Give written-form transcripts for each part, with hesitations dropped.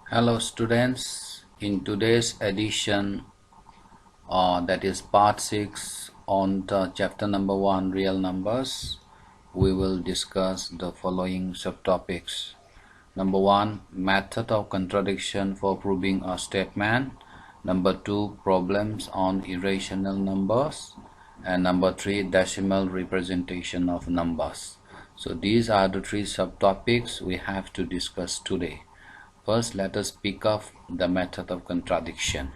Hello students, in today's edition that is part 6 on the chapter number 1 real numbers, we will discuss the following subtopics. Number 1, method of contradiction for proving a statement. Number 2, problems on irrational numbers. And number 3, decimal representation of numbers. So these are the three subtopics we have to discuss today. First, let us pick up the method of contradiction.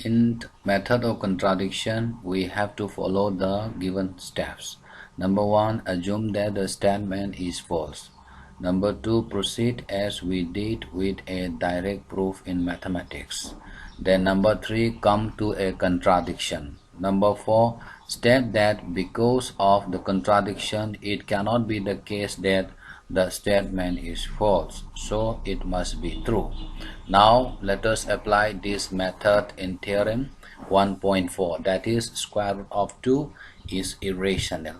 In method of contradiction, we have to follow the given steps. Number 1, assume that the statement is false. Number 2, proceed as we did with a direct proof in mathematics. Then number 3, come to a contradiction. Number 4, state that because of the contradiction, it cannot be the case that the statement is false, so it must be true. Now let us apply this method in theorem 1.4, that is square root of 2 is irrational.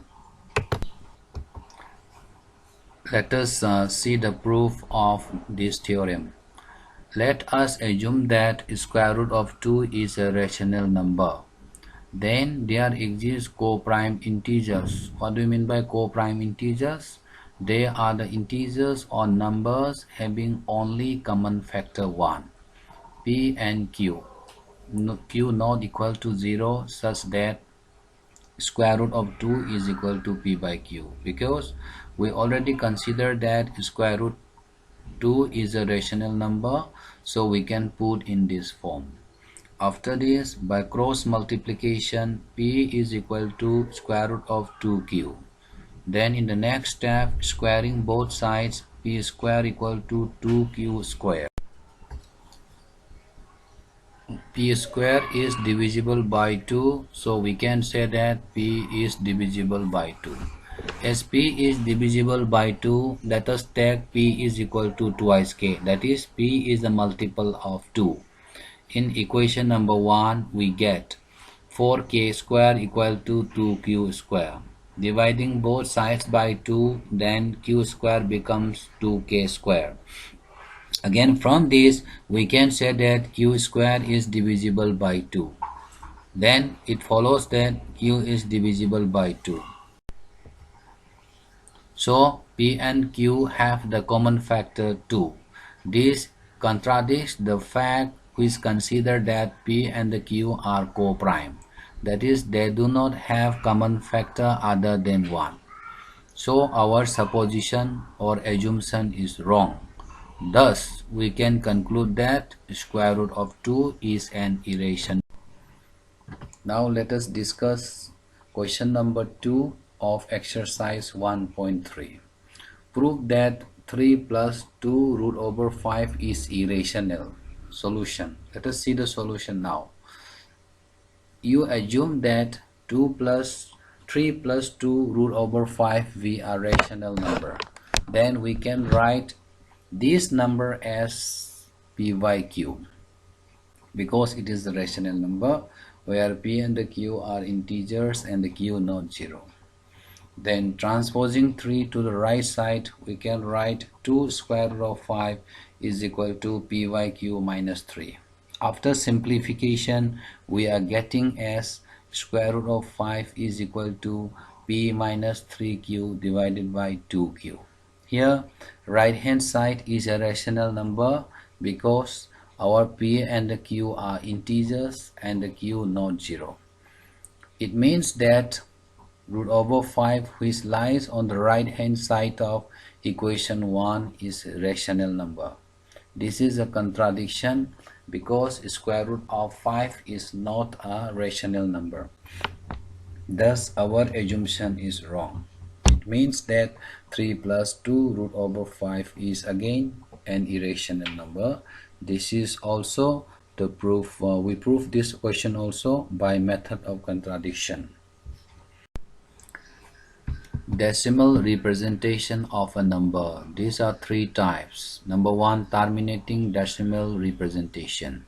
Let us see the proof of this theorem. Let us assume that square root of 2 is a rational number. Then there exist co-prime integers. What do you mean by co-prime integers? They are the integers or numbers having only common factor 1. P and Q. Q not equal to 0 such that square root of 2 is equal to P by Q. Because we already considered that square root 2 is a rational number, so we can put in this form. After this, by cross multiplication, P is equal to square root of 2Q. Then in the next step, squaring both sides, P square equal to 2Q square. P square is divisible by 2, so we can say that P is divisible by 2. As P is divisible by 2, let us take P is equal to twice K, that is P is the multiple of 2. In equation number 1, we get 4K square equal to 2Q square. Dividing both sides by 2, then Q square becomes 2K square. Again, from this, we can say that Q square is divisible by 2. Then it follows that Q is divisible by 2. So P and Q have the common factor 2. This contradicts the fact which consider that P and the Q are co-prime. That is, they do not have common factor other than 1. So our supposition or assumption is wrong. Thus, we can conclude that square root of 2 is an irrational. Now let us discuss question number 2 of exercise 1.3. Prove that 3 plus 2 root over 5 is irrational. Solution. Let us see the solution now. You assume that 3 plus 2 root over 5 be a rational number. Then we can write this number as P by Q, because it is a rational number where P and the Q are integers and the Q not 0. Then transposing 3 to the right side, we can write 2 square root of 5 is equal to P by Q minus 3. After simplification, we are getting as square root of 5 is equal to P minus 3Q divided by 2Q. Here, right hand side is a rational number because our P and the Q are integers and the Q not 0. It means that root over 5 which lies on the right hand side of equation 1 is a rational number. This is a contradiction because square root of 5 is not a rational number. Thus our assumption is wrong. It means that 3 plus 2 root over 5 is again an irrational number. This is also the proof. We prove this question also by method of contradiction. Decimal representation of a number. These are three types. Number 1, terminating decimal representation.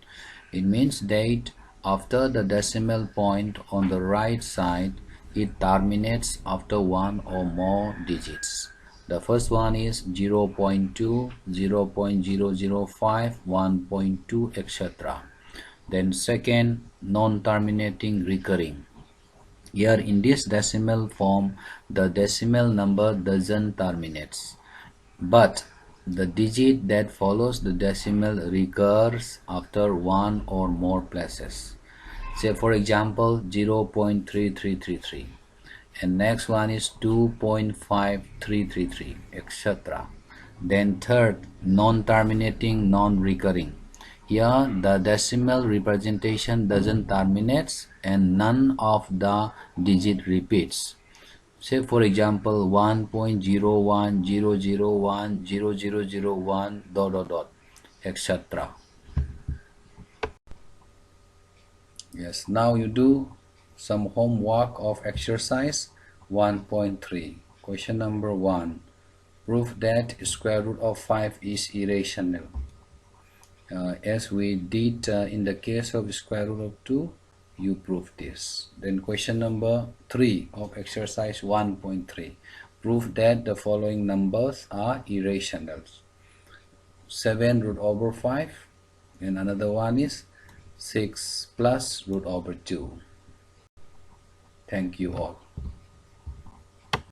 It means that after the decimal point on the right side, it terminates after one or more digits. The first one is 0.2, 0.005, 1.2, etc. Then second, non-terminating recurring. Here in this decimal form, the decimal number doesn't terminate, but the digit that follows the decimal recurs after one or more places. Say for example 0.3333, and next one is 2.5333, etc. Then third, non-terminating, non-recurring. Here the decimal representation doesn't terminate and none of the digit repeats. Say for example 1.0100100001 dot dot dot, etc. Yes, now you do some homework of exercise 1.3. Question number 1. Prove that square root of 5 is irrational. As we did in the case of square root of 2, you prove this. Then question number 3 of exercise 1.3. Prove that the following numbers are irrational. 7 root over 5, and another one is 6 plus root over 2. Thank you all.